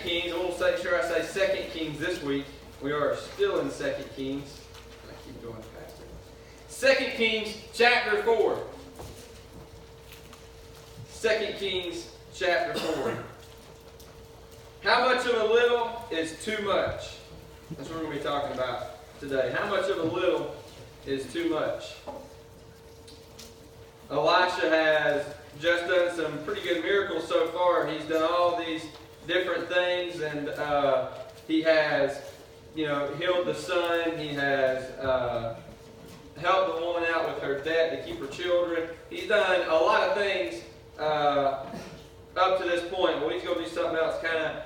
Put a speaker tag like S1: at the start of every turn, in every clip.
S1: Kings. I won't say sure I say 2 Kings this week. We are still in 2 Kings. I keep going faster. 2 Kings chapter 4. 2 Kings chapter 4. How much of a little is too much? That's what we're going to be talking about today. How much of a little is too much? Elisha has just done some pretty good miracles so far. He's done all these different things, and he has, healed the son. He has helped the woman out with her debt to keep her children. He's done a lot of things up to this point, but he's going to do something else.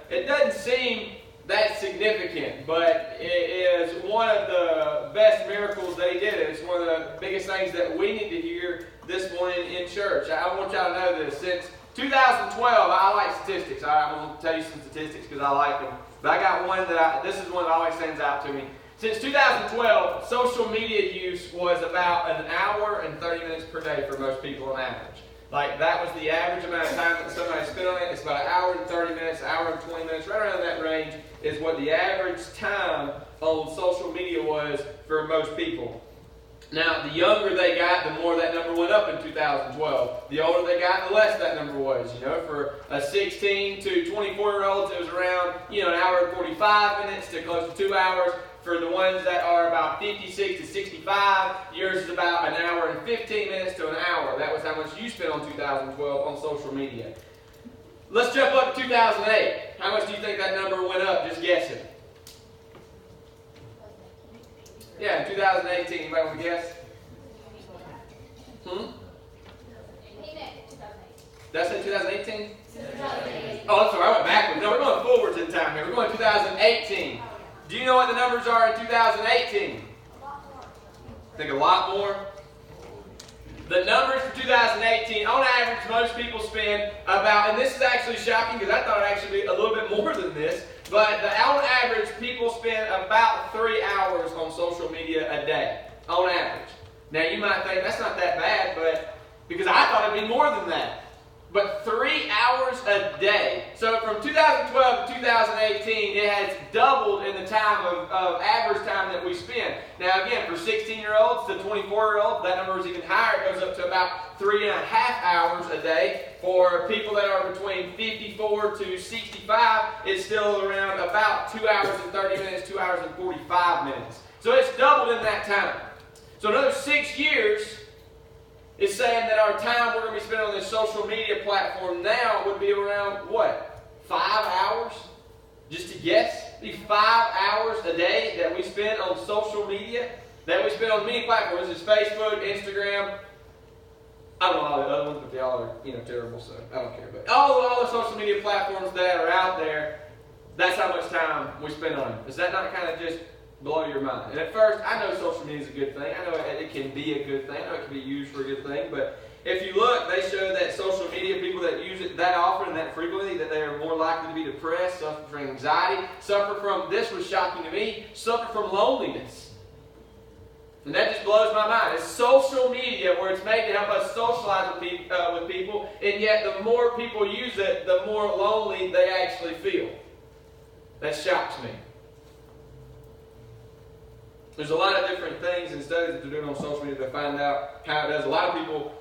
S1: It doesn't seem that significant, but it is one of the best miracles that he did. It's one of the biggest things that we need to hear this morning in church. I want y'all to know this. Since 2012, I like statistics. I'm going to tell you some statistics because I like them. But I got one this is one that always stands out to me. Since 2012, social media use was about an hour and 30 minutes per day for most people on average. Like, that was the average amount of time that somebody spent on it. It's about an hour and 30 minutes, an hour and 20 minutes, right around that range is what the average time on social media was for most people. Now, the younger they got, the more that number went up in 2012. The older they got, the less that number was. For a 16 to 24-year-olds, it was around, an hour and 45 minutes to close to 2 hours. For the ones that are about 56 to 65, yours is about an hour and 15 minutes to an hour. That was how much you spent on 2012 on social media. Let's jump up to 2008. How much do you think that number went up? Just guessing. Yeah, in 2018. Anybody want to guess? That's in 2018? Oh, I'm sorry. I went backwards. No, we're going forwards in time here. We're going 2018. Do you know what the numbers are in 2018? Think a lot more? The numbers for 2018, on average, most people spend about, and this is actually shocking because I thought it'd actually be a little bit more than this, but on average, people spend about 3 hours on social media a day, on average. Now, you might think that's not that bad, but because I thought it'd be more than that. But 3 hours a day. So from 2012 to 2018, it has doubled in the time of average time that we spend. Now again, for 16-year-olds to 24-year-olds, that number is even higher. It goes up to about 3.5 hours a day. For people that are between 54 to 65, it's still around about 2 hours and 30 minutes, 2 hours and 45 minutes. So it's doubled in that time. So another 6 years, it's saying that our time we're going to be spending on this social media platform now would be around, what, 5 hours? Just to guess? It'd be 5 hours a day that we spend on social media, that we spend on many platforms. This is Facebook, Instagram. I don't know all the other ones, but they all are, terrible, so I don't care. But all the social media platforms that are out there, that's how much time we spend on them. Does that not kind of just blow your mind? And at first, I know social media is a good thing. I know it can be a good thing. I know it can be used for a good thing. But if you look, they show that social media, people that use it that often and that frequently, that they are more likely to be depressed, suffer from anxiety, suffer from, this was shocking to me, suffer from loneliness. And that just blows my mind. It's social media where it's made to help us socialize with people, and yet the more people use it, the more lonely they actually feel. That shocks me. There's a lot of different things and studies that they're doing on social media to find out how it does. A lot of people,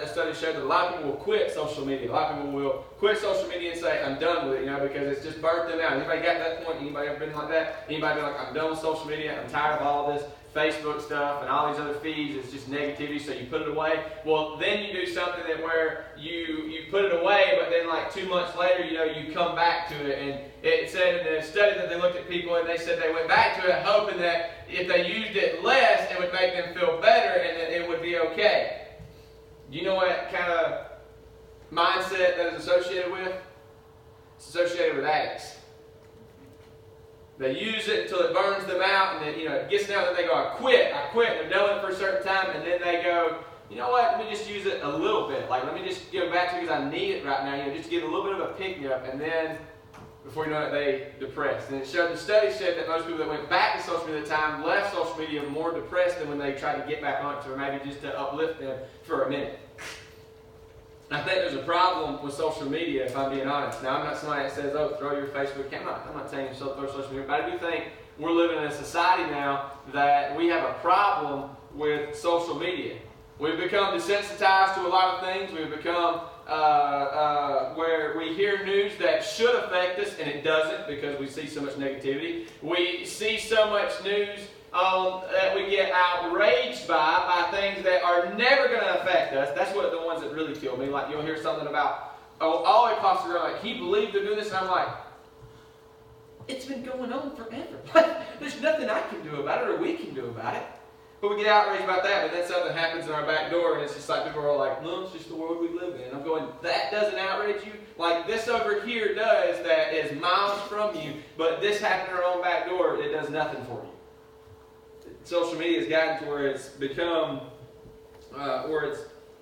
S1: studies show that a lot of people will quit social media. A lot of people will quit social media and say, I'm done with it, because it's just burnt them out. Anybody got to that point? Anybody ever been like that? Anybody been like, I'm done with social media, I'm tired of all this Facebook stuff and all these other feeds, it's just negativity, so you put it away. Well, then you do something that where you put it away, but then like 2 months later, you come back to it. And it said in the study that they looked at people, and they said they went back to it hoping that if they used it less, it would make them feel better and that it would be okay. Do you know what kind of mindset that is associated with? It's associated with addicts. They use it until it burns them out, and then, it gets down, then they go, I quit, and they're done with it for a certain time, and then they go, you know what, let me just use it a little bit, let me just go back to it because I need it right now, just to get a little bit of a pick-me-up, and then, before you know it, they depressed. And the study said that most people that went back to social media at the time left social media more depressed than when they tried to get back on it, or maybe just to uplift them for a minute. I think there's a problem with social media, if I'm being honest. Now, I'm not somebody that says, oh, throw your Facebook. I'm not saying throw social media, but I do think we're living in a society now that we have a problem with social media. We've become desensitized to a lot of things. We've become where we hear news that should affect us, and it doesn't because we see so much negativity. We see so much news that we get outraged by things that are never going to affect us. That's what the ones that really kill me. Like you'll hear something about, all across the road, like he believed they're doing this, and I'm like, it's been going on forever. There's nothing I can do about it or we can do about it. But we get outraged about that, but then something happens in our back door, and it's just like people are like, no, it's just the world we live in. And I'm going, that doesn't outrage you? Like this over here does, that is miles from you, but this happened in our own back door, it does nothing for you. Social media has gotten to where it's become, where it's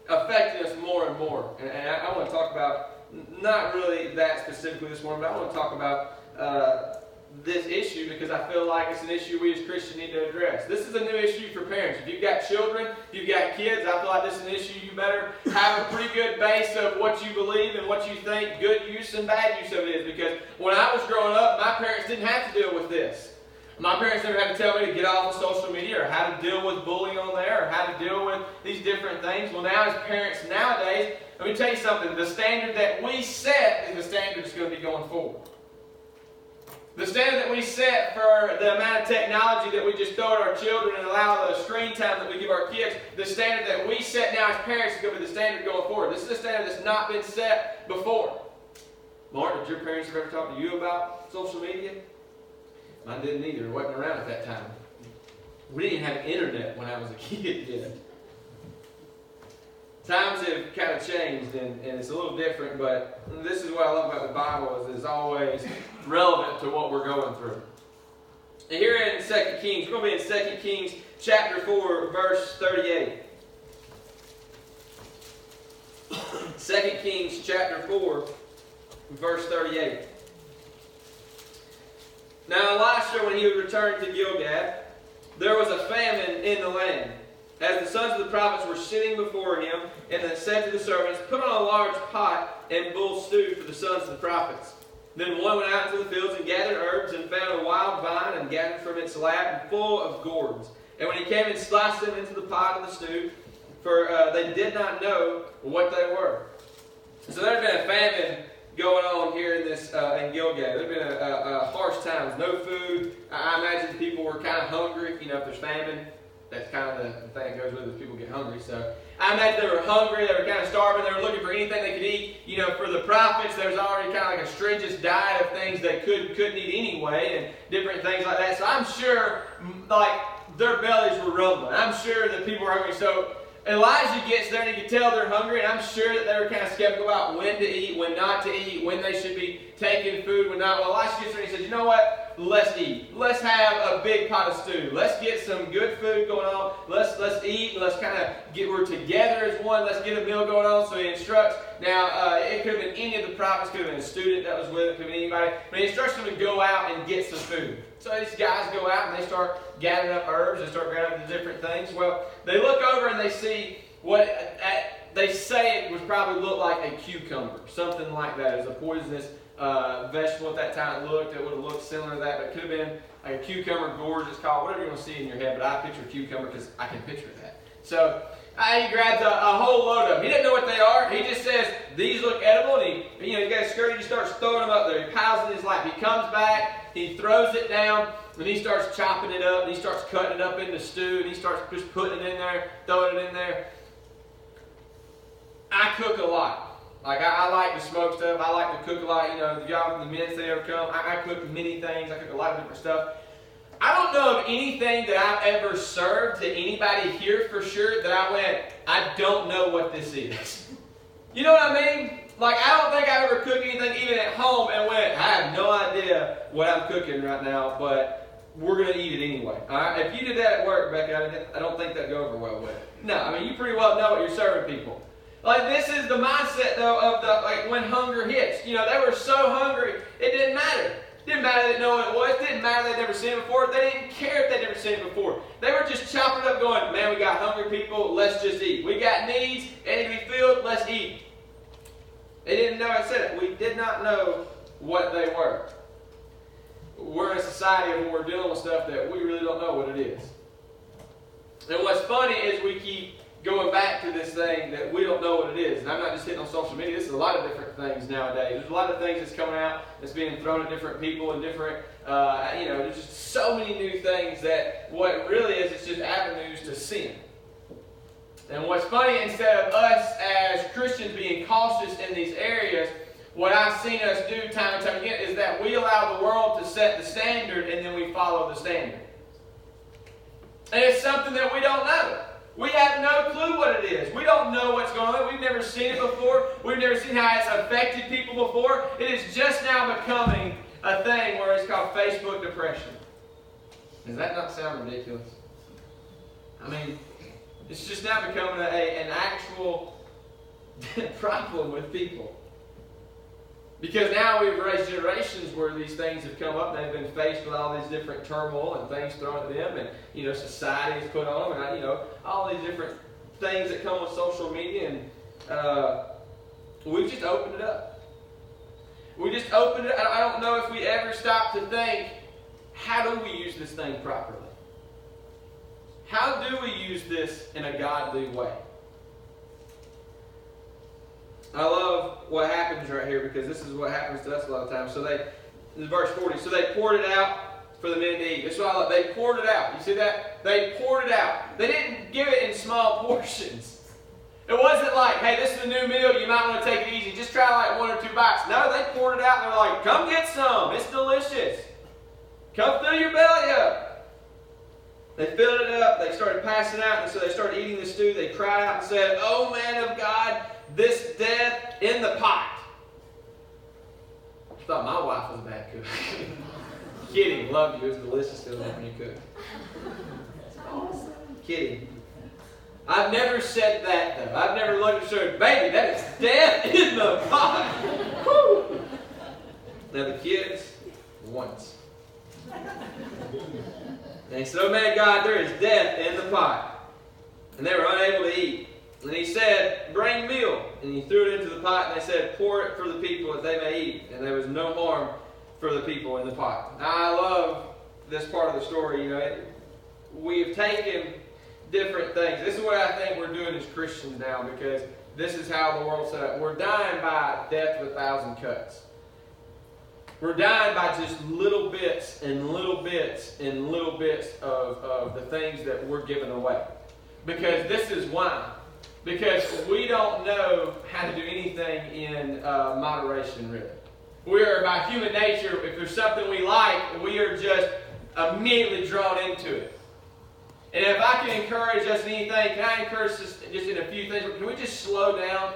S1: affecting us more and more. And I want to talk about, not really that specifically this morning, but I want to talk about this issue because I feel like it's an issue we as Christians need to address. This is a new issue for parents. If you've got children, if you've got kids, I feel like this is an issue you better have a pretty good base of what you believe and what you think good use and bad use of it is. Because when I was growing up, my parents didn't have to deal with this. My parents never had to tell me to get off of social media or how to deal with bullying on there or how to deal with these different things. Well, now as parents nowadays, let me tell you something. The standard that we set is the standard that's going to be going forward. The standard that we set for the amount of technology that we just throw at our children and allow the screen time that we give our kids, the standard that we set now as parents is going to be the standard going forward. This is a standard that's not been set before. Mark, did your parents ever talk to you about social media? Mine didn't either. It wasn't around at that time. We didn't have internet when I was a kid yet. Times have kind of changed, and it's a little different, but this is what I love about the Bible is it's always relevant to what we're going through. And here in 2 Kings, we're going to be in 2 Kings chapter 4, verse 38. 2 Kings chapter 4, verse 38. Now Elisha, when he would return to Gilgal, there was a famine in the land. As the sons of the prophets were sitting before him, and they said to the servants, put on a large pot and bull stew for the sons of the prophets. Then one went out into the fields and gathered herbs and found a wild vine and gathered from its lap full of gourds. And when he came and sliced them into the pot of the stew, for they did not know what they were. So there had been a famine going on here in this in Gilgal. There had been a harsh times, no food. I imagine people were kind of hungry. You know, if there's famine, that's kind of the thing that goes with it, people get hungry. So I imagine they were hungry, they were kind of starving, they were looking for anything they could eat. You know, for the prophets, there was already kind of like a stringent diet of things they couldn't eat anyway, and different things like that. So I'm sure, like, their bellies were rumbling. I'm sure that people were hungry. So Elijah gets there and he can tell they're hungry, and I'm sure that they were kind of skeptical about when to eat, when not to eat, when they should be taking food, when not. Well, Elisha gets there and he says, you know what? Let's eat. Let's have a big pot of stew. Let's get some good food going on. Let's eat. Let's kind of we're together as one. Let's get a meal going on. So he instructs. Now, it could have been any of the prophets. Could have been a student that was with it. Could have been anybody. But he instructs them to go out and get some food. So these guys go out and they start gathering up herbs and start gathering up the different things. Well, they look over and they see what they say it would probably look like a cucumber. Something like that. It's a poisonous vegetable at that time. It would have looked similar to that, but it could have been like a cucumber gorge, it's called, whatever you want to see in your head, but I picture cucumber because I can picture that. So he grabs a whole load of them. He doesn't know what they are. He just says, these look edible, and he got a skirt, he just starts throwing them up there. He piles in his lap. He comes back, he throws it down, and he starts chopping it up, and he starts cutting it up into stew, and he starts just putting it in there, throwing it in there. I cook a lot. Like, I like to smoke stuff. I like to cook a lot. You know, the y'all from the men's they ever come. I cook many things. I cook a lot of different stuff. I don't know of anything that I've ever served to anybody here for sure that I went, I don't know what this is. You know what I mean? Like, I don't think I've ever cooked anything even at home and went, I have no idea what I'm cooking right now, but we're going to eat it anyway. All right? If you did that at work, Becca, I don't think that'd go over well with. No, I mean, you pretty well know what you're serving people. Like, this is the mindset, though, of like when hunger hits. You know, they were so hungry, it didn't matter. It didn't matter they didn't know what it was. It didn't matter they'd never seen it before. They didn't care if they'd never seen it before. They were just chopping it up going, man, we got hungry people, let's just eat. We got needs, they need to be filled, let's eat. They didn't know, I said it, we did not know what they were. We're in a society where we're dealing with stuff that we really don't know what it is. And what's funny is we keep going back to this thing that we don't know what it is. And I'm not just hitting on social media. This is a lot of different things nowadays. There's a lot of things that's coming out that's being thrown at different people and different, there's just so many new things that what it really is, it's just avenues to sin. And what's funny, instead of us as Christians being cautious in these areas, what I've seen us do time and time again is that we allow the world to set the standard and then we follow the standard. And it's something that we don't know. We have no clue what it is. We don't know what's going on. We've never seen it before. We've never seen how it's affected people before. It is just now becoming a thing where it's called Facebook depression. Does that not sound ridiculous? I mean, it's just now becoming an actual problem with people. Because now we've raised generations where these things have come up. They've been faced with all these different turmoil and things thrown at them, and society is put on them, and all these different things that come with social media, and we've just opened it up. We just opened it. I don't know if we ever stop to think, how do we use this thing properly? How do we use this in a godly way? I love what happens right here, because this is what happens to us a lot of times. So this is verse 40. So they poured it out for the men to eat. That's what I love. They poured it out. You see that? They poured it out. They didn't give it in small portions. It wasn't like, hey, this is a new meal, you might want to take it easy. Just try like 1 or 2 bites. No, they poured it out and they're like, come get some. It's delicious. Come fill your belly up. They filled it up. They started passing out, and so they started eating the stew. They cried out and said, "Oh, man of God, this death in the pot." I thought my wife was a bad cook. Kidding. Loved you. It was delicious still when you cook. Awesome. Kidding. I've never said that, though. I've never looked and said, baby, that is death in the pot. Woo. Now the kids, once. And he said, "Oh, man, God, there is death in the pot." And they were unable to eat. And he said, "Bring meal." And he threw it into the pot, and they said, "Pour it for the people that they may eat." And there was no harm for the people in the pot. Now, I love this part of the story. We have taken different things. This is what I think we're doing as Christians now, because this is how the world's set up. We're dying by death of 1,000 cuts. We're dying by just little bits and little bits and little bits of the things that we're giving away. Because this is why. Because we don't know how to do anything in moderation, really. We are, by human nature, if there's something we like, we are just immediately drawn into it. And if I can encourage us in anything, can I encourage us just in a few things? Can we just slow down?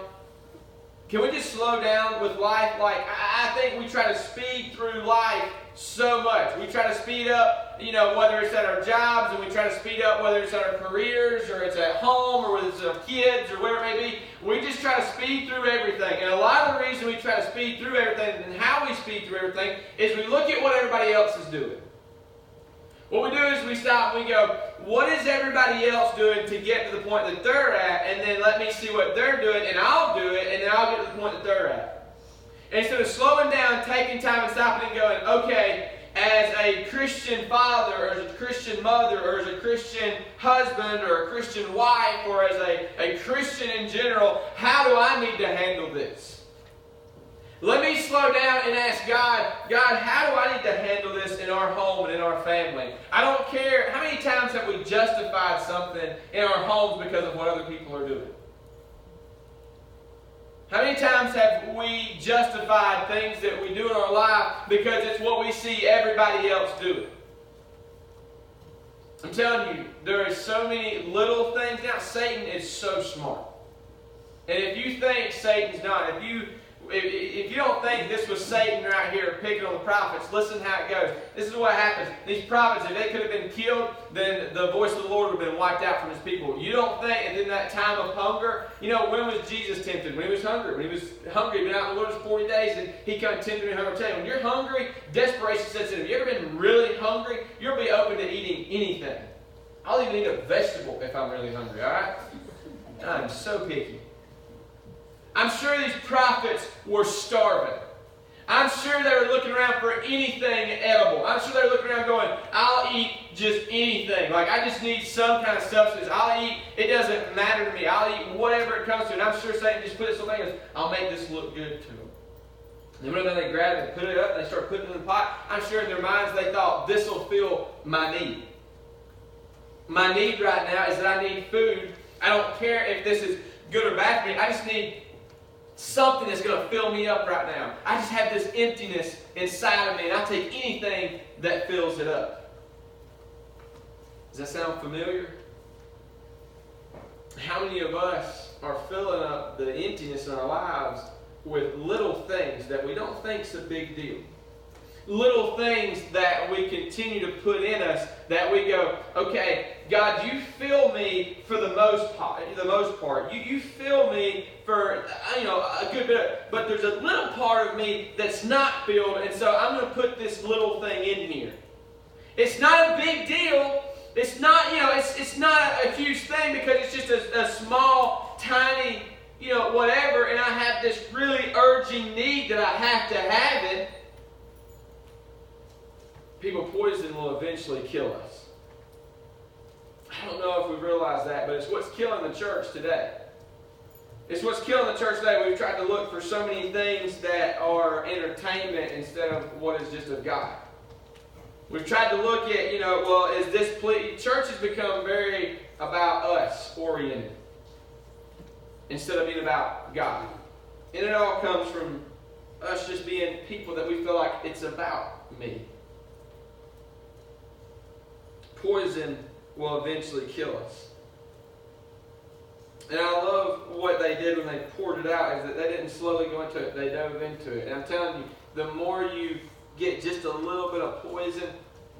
S1: Can we just slow down with life? Like, I think we try to speed through life so much. We try to speed up, whether it's at our jobs, and we try to speed up whether it's at our careers, or it's at home, or whether it's our kids, or whatever it may be. We just try to speed through everything. And a lot of the reason we try to speed through everything, and how we speed through everything, is we look at what everybody else is doing. What we do is we stop and we go, what is everybody else doing to get to the point that they're at, and then let me see what they're doing, and I'll do it, and then I'll get to the point that they're at. And instead of slowing down, taking time and stopping and going, okay, as a Christian father, or as a Christian mother, or as a Christian husband, or a Christian wife, or as a Christian in general, how do I need to handle this? Let me slow down and ask God, how do I need to handle this in our home and in our family? I don't care. How many times have we justified something in our homes because of what other people are doing? How many times have we justified things that we do in our life because it's what we see everybody else doing? I'm telling you, there are so many little things. Now, Satan is so smart. And if you think Satan's not, if you don't think this was Satan right here picking on the prophets, listen how it goes. This is what happens. These prophets, if they could have been killed, then the voice of the Lord would have been wiped out from his people. You don't think, and in that time of hunger, when was Jesus tempted? When he was hungry. When he was hungry, he'd been out in the wilderness 40 days, and he come tempted me hunger. When you're hungry, desperation sets in. Have you ever been really hungry? You'll be open to eating anything. I'll even eat a vegetable if I'm really hungry, all right? I'm so picky. I'm sure these prophets were starving. I'm sure they were looking around for anything edible. I'm sure they were looking around going, I'll eat just anything. Like, I just need some kind of substance. I'll eat, it doesn't matter to me. I'll eat whatever it comes to. And I'm sure Satan just put this on and goes, I'll make this look good to them. And when they grab it and put it up, and they start putting it in the pot, I'm sure in their minds they thought, this will fill my need. My need right now is that I need food. I don't care if this is good or bad for me. I just need something that's going to fill me up right now. I just have this emptiness inside of me, and I'll take anything that fills it up. Does that sound familiar? How many of us are filling up the emptiness in our lives with little things that we don't think is a big deal? Little things that we continue to put in us that we go, okay, God, you fill me for the most part. You fill me for a good bit, but there's a little part of me that's not filled, and so I'm going to put this little thing in here. It's not a big deal. It's not it's not a huge thing because it's just a small, tiny whatever, and I have this really urgent need that I have to have it. People, poison will eventually kill us. I don't know if we realize that, but it's what's killing the church today. It's what's killing the church today. We've tried to look for so many things that are entertainment instead of what is just of God. We've tried to look at, is this church has become very about us oriented instead of being about God. And it all comes from us just being people that we feel like it's about me. Poison will eventually kill us. And I love what they did when they poured it out, is that they didn't slowly go into it, they dove into it. And I'm telling you, the more you get just a little bit of poison,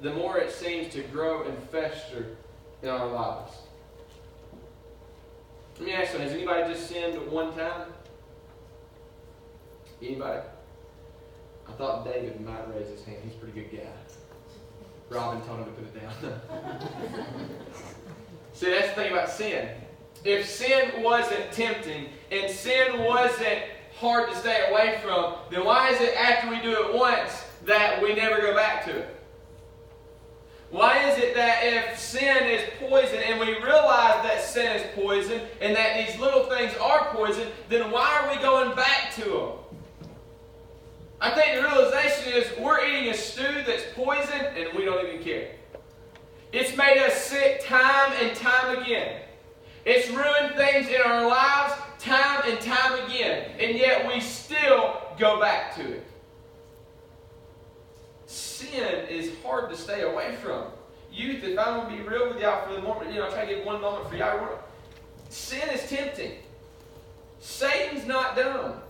S1: the more it seems to grow and fester in our lives. Let me ask you, has anybody just sinned one time? Anybody? I thought David might raise his hand. He's a pretty good guy. Robin told him to put it down. See, that's the thing about sin. If sin wasn't tempting and sin wasn't hard to stay away from, then why is it after we do it once that we never go back to it? Why is it that if sin is poison and we realize that sin is poison and that these little things are poison, then why are we going back to them? I think the realization is we're eating a stew that's poison and we don't even care. It's made us sick time and time again. It's ruined things in our lives time and time again. And yet we still go back to it. Sin is hard to stay away from. Youth, if I'm going to be real with y'all for the moment, try to give one moment for y'all. Sin is tempting. Satan's not dumb.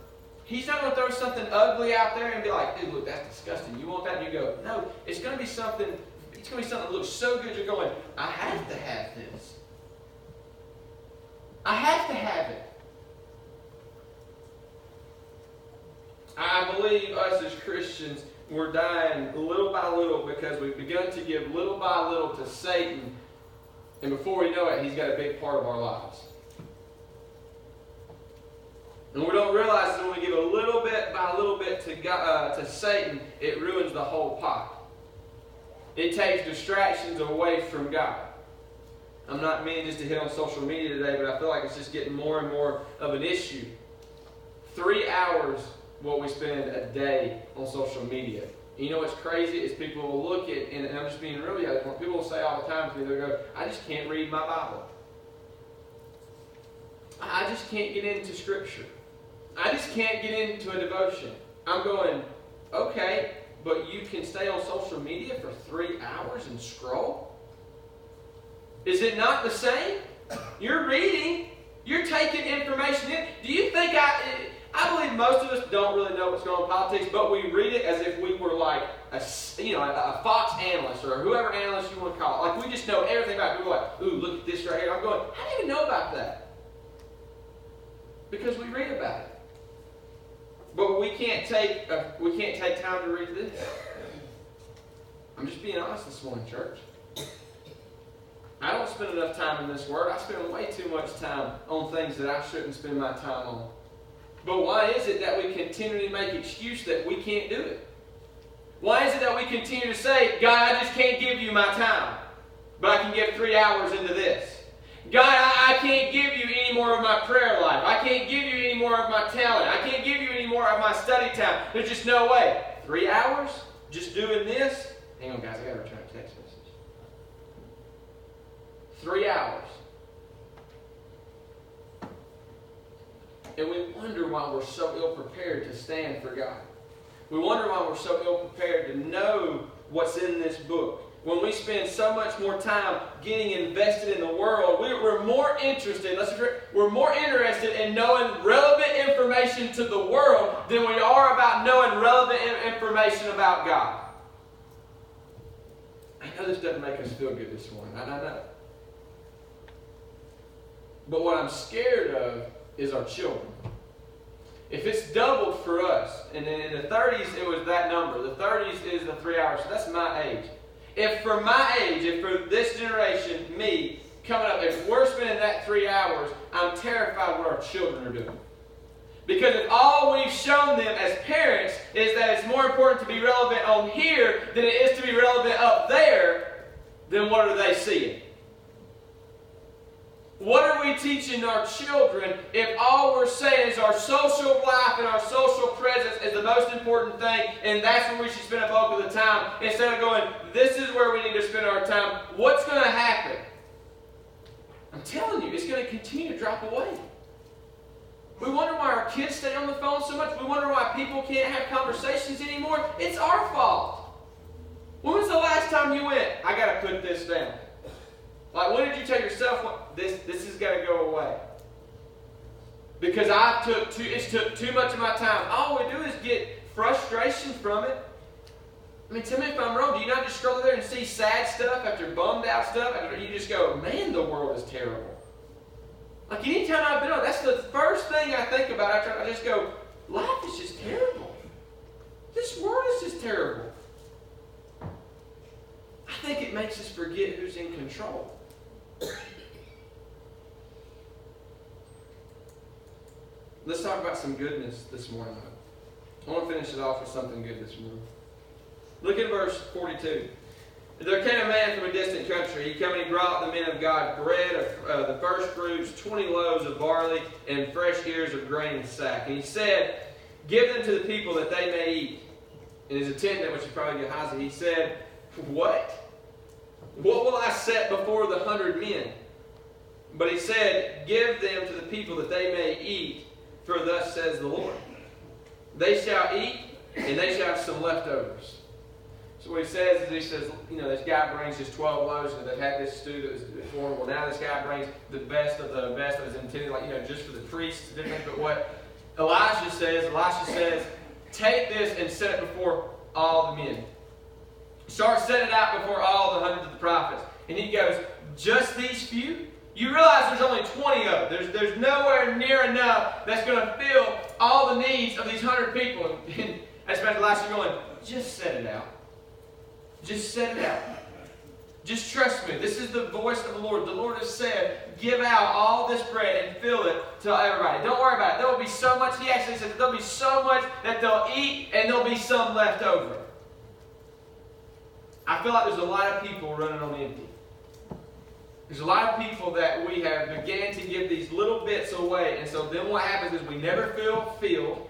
S1: He's not going to throw something ugly out there and be like, dude, look, that's disgusting. You want that? And you go, no, it's going to be something that looks so good you're going, I have to have this. I have to have it. I believe us as Christians, we're dying little by little because we've begun to give little by little to Satan, and before we know it, he's got a big part of our lives. And we don't realize that when we give a little bit by little bit to God, to Satan, it ruins the whole pot. It takes distractions away from God. I'm not meaning just to hit on social media today, but I feel like it's just getting more and more of an issue. 3 hours what we spend a day on social media. And you know what's crazy is people will look at, and I'm just being real, people will say all the time to me, they'll go, I just can't read my Bible. I just can't get into Scripture. I just can't get into a devotion. I'm going, okay, but you can stay on social media for 3 hours and scroll? Is it not the same? You're reading. You're taking information in. Do you think I believe most of us don't really know what's going on in politics, but we read it as if we were like a Fox analyst or whoever analyst you want to call it. Like we just know everything about it. People are like, ooh, look at this right here. I'm going, how do you even know about that? Because we read about it. But we can't take time to read this. I'm just being honest this morning, church. I don't spend enough time in this Word. I spend way too much time on things that I shouldn't spend my time on. But why is it that we continually make excuse that we can't do it? Why is it that we continue to say, God, I just can't give you my time, but I can give 3 hours into this? God, I can't give you any more of my prayer life. I can't give you any more of my talent. I can't give you any more of my study time. There's just no way. 3 hours? Just doing this? Hang on, guys, I got to return a text message. 3 hours. And we wonder why we're so ill-prepared to stand for God. We wonder why we're so ill-prepared to know what's in this book. When we spend so much more time getting invested in the world, we're more interested, we're more interested in knowing relevant information to the world than we are about knowing relevant information about God. I know this doesn't make us feel good this morning. I know. But what I'm scared of is our children. If it's doubled for us, and in the 30s it was that number. The 30s is the 3 hours. So that's my age. If for my age, if for this generation, me, coming up, if we're spending that 3 hours, I'm terrified what our children are doing. Because if all we've shown them as parents is that it's more important to be relevant on here than it is to be relevant up there, then what are they seeing? What are we teaching our children if all we're saying is our social life and our social presence is the most important thing and that's where we should spend a bulk of the time instead of going, this is where we need to spend our time? What's going to happen? I'm telling you, it's going to continue to drop away. We wonder why our kids stay on the phone so much. We wonder why people can't have conversations anymore. It's our fault. When was the last time you went, I got to put this down? Like, when did you tell yourself, this has got to go away? Because it took too much of my time. All we do is get frustration from it. I mean, tell me if I'm wrong. Do you not just scroll there and see sad stuff after bummed out stuff? After you just go, man, the world is terrible. Like, anytime I've been on, that's the first thing I think about after I just go, life is just terrible. This world is just terrible. I think it makes us forget who's in control. Let's talk about some goodness this morning. I want to finish it off with something good this morning. Look at verse 42. There came a man from a distant country. He came and he brought the men of God bread of the first fruits, 20 loaves of barley, and fresh ears of grain in sack. And he said, give them to the people that they may eat. And his attendant, which is probably Gehazi, he said, what? What will I set before the 100 men? But he said, give them to the people that they may eat, for thus says the Lord. They shall eat, and they shall have some leftovers. So what he says is, this guy brings his 12 loaves, and they've had this stew that was for him. Well, now this guy brings the best of the best that was intended, just for the priests. But what Elisha says, take this and set it before all the men. Start setting it out before all the hundreds of the prophets. And he goes, just these few? You realize there's only 20 of them. There's nowhere near enough that's going to fill all the needs of these 100 people. And that's about Elisha going, just set it out. Just set it out. Just trust me. This is the voice of the Lord. The Lord has said, give out all this bread and fill it to everybody. Don't worry about it. There will be so much. He actually says there'll be so much that they'll eat and there'll be some left over. I feel like there's a lot of people running on empty. There's a lot of people that we have began to give these little bits away. And so then what happens is we never feel filled.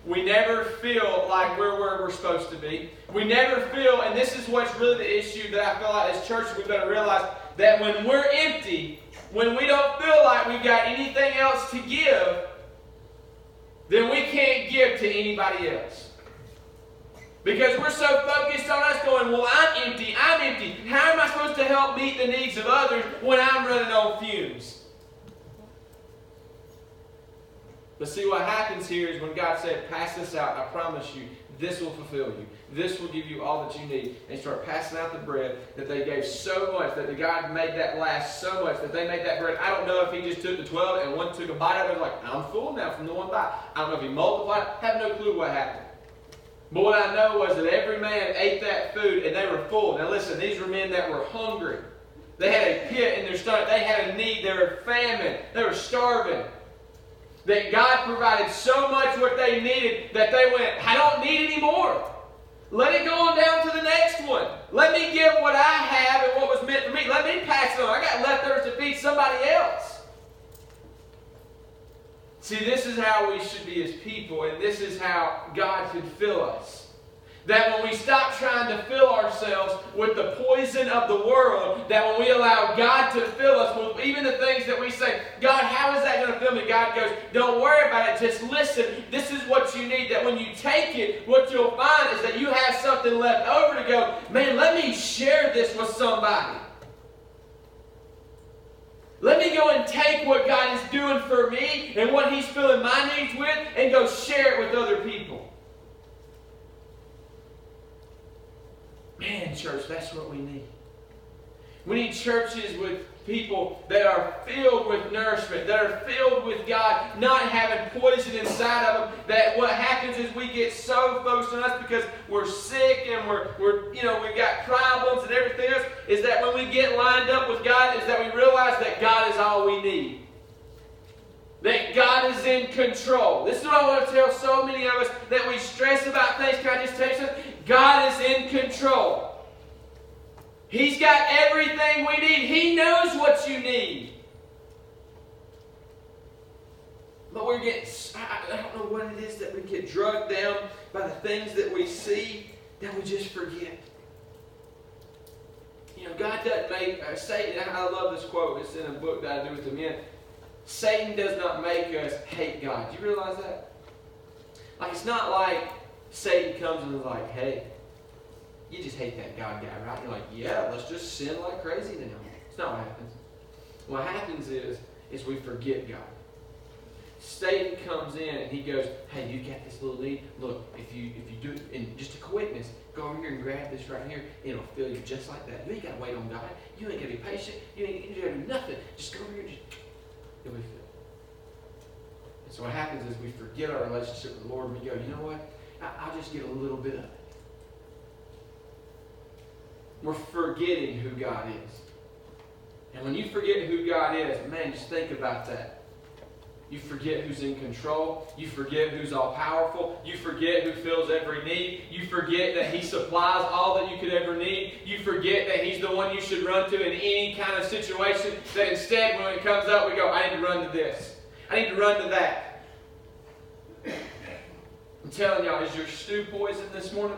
S1: We never feel like we're where we're supposed to be. We never feel, and this is what's really the issue that I feel like as churches we've got to realize, that when we're empty, when we don't feel like we've got anything else to give, then we can't give to anybody else. Because we're so focused on us going, well, I'm empty. How am I supposed to help meet the needs of others when I'm running on fumes? But see, what happens here is when God said, pass this out, I promise you, this will fulfill you. This will give you all that you need. And start passing out the bread that they gave so much, that the God made that last so much, that they made that bread. I don't know if he just took the 12 and one took a bite of it and was like, I'm full now from the one bite. I don't know if he multiplied it. I have no clue what happened. But what I know was that every man ate that food and they were full. Now listen, these were men that were hungry. They had a pit in their stomach. They had a need. They were famine. They were starving. That God provided so much what they needed that they went, I don't need any more. Let it go on down to the next one. Let me give what I have and what was meant for me. Let me pass it on. I got leftovers to feed somebody else. See, this is how we should be as people, and this is how God can fill us. That when we stop trying to fill ourselves with the poison of the world, that when we allow God to fill us with even the things that we say, God, how is that going to fill me? God goes, don't worry about it. Just listen. This is what you need. That when you take it, what you'll find is that you have something left over to go, man, let me share this with somebody. Let me go and take what God is doing for me and what He's filling my needs with and go share it with other people. Man, church, that's what we need. We need churches with people that are filled with nourishment, that are filled with God, not having poison inside of them. That what happens is we get so focused on us because we're sick and we've got problems and everything else, is that when we get lined up with God, is that we realize that God is all we need. That God is in control. This is what I want to tell so many of us that we stress about things. Can I just tell you something? God is in control. He's got everything we need. He knows what you need. But we're getting, I don't know what it is that we get drugged down by the things that we see that we just forget. You know, God doesn't make, Satan, I love this quote. It's in a book that I do with the men. Satan does not make us hate God. Do you realize that? Like, it's not like Satan comes and is like, hey, you just hate that God guy, right? You're like, yeah, let's just sin like crazy now. It's not what happens. What happens is we forget God. Satan comes in and he goes, hey, you got this little need? Look, if you do it, and just a quickness, go over here and grab this right here. It'll fill you just like that. You ain't got to wait on God. You ain't got to be patient. You ain't got to do nothing. Just go over here and just, you'll be filled. And so what happens is we forget our relationship with the Lord and we go, you know what? I'll just get a little bit of it. We're forgetting who God is. And when you forget who God is, man, just think about that. You forget who's in control. You forget who's all-powerful. You forget who fills every need. You forget that He supplies all that you could ever need. You forget that He's the one you should run to in any kind of situation. That instead, when it comes up, we go, I need to run to this. I need to run to that. I'm telling y'all, is your stew poison this morning?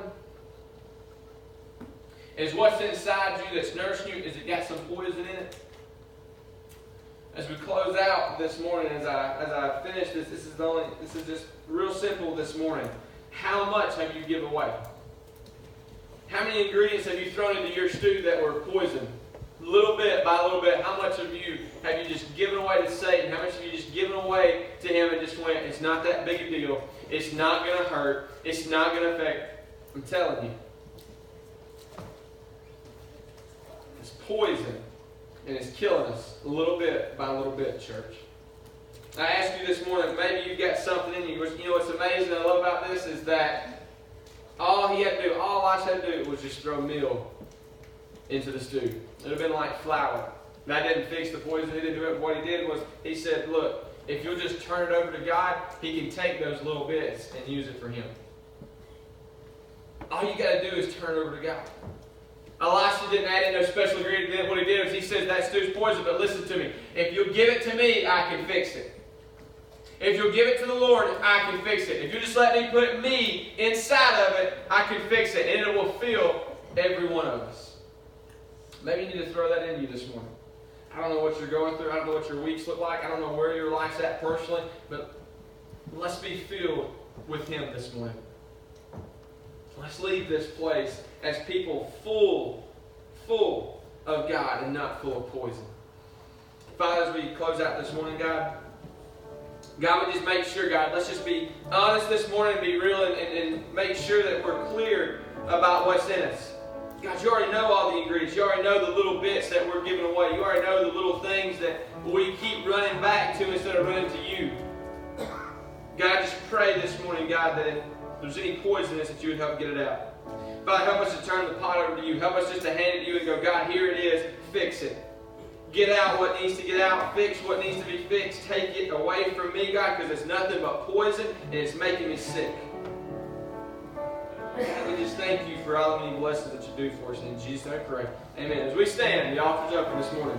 S1: Is what's inside you that's nourishing you, is it got some poison in it? As we close out this morning, as I finish this, this is just real simple this morning. How much have you given away? How many ingredients have you thrown into your stew that were poison? Little bit by little bit, how much of you have you just given away to Satan? How much have you just given away to him and just went, it's not that big a deal. It's not going to hurt. It's not going to affect. I'm telling you. It's poison. And it's killing us little bit by little bit, church. I ask you this morning, maybe you've got something in you. You know what's amazing I love about this is that all Elisha had to do was just throw meal into the stew. It would have been like flour. That didn't fix the poison. He didn't do it. What he did was, he said, look, if you'll just turn it over to God, He can take those little bits and use it for Him. All you got to do is turn it over to God. Elisha didn't add in no special ingredient. What he did was he said, that stew's poison, but listen to me. If you'll give it to me, I can fix it. If you'll give it to the Lord, I can fix it. If you just let me put me inside of it, I can fix it. And it will fill every one of us. Maybe you need to throw that in you this morning. I don't know what you're going through. I don't know what your weeks look like. I don't know where your life's at personally. But let's be filled with Him this morning. Let's leave this place as people full of God and not full of poison. Father, as we close out this morning, God, we just make sure, God, let's just be honest this morning, be real, and make sure that we're clear about what's in us. God, you already know all the ingredients. You already know the little bits that we're giving away. You already know the little things that we keep running back to instead of running to you. God, I just pray this morning, God, that if there's any poisonous, that you would help get it out. Father, help us to turn the pot over to you. Help us just to hand it to you and go, God, here it is. Fix it. get out what needs to get out, fix what needs to be fixed. Take it away from me, God, because it's nothing but poison and it's making me sick. God, we just thank you for all the many blessings that you do for us. In Jesus' name I pray. Amen. As we stand, the altar's open this morning.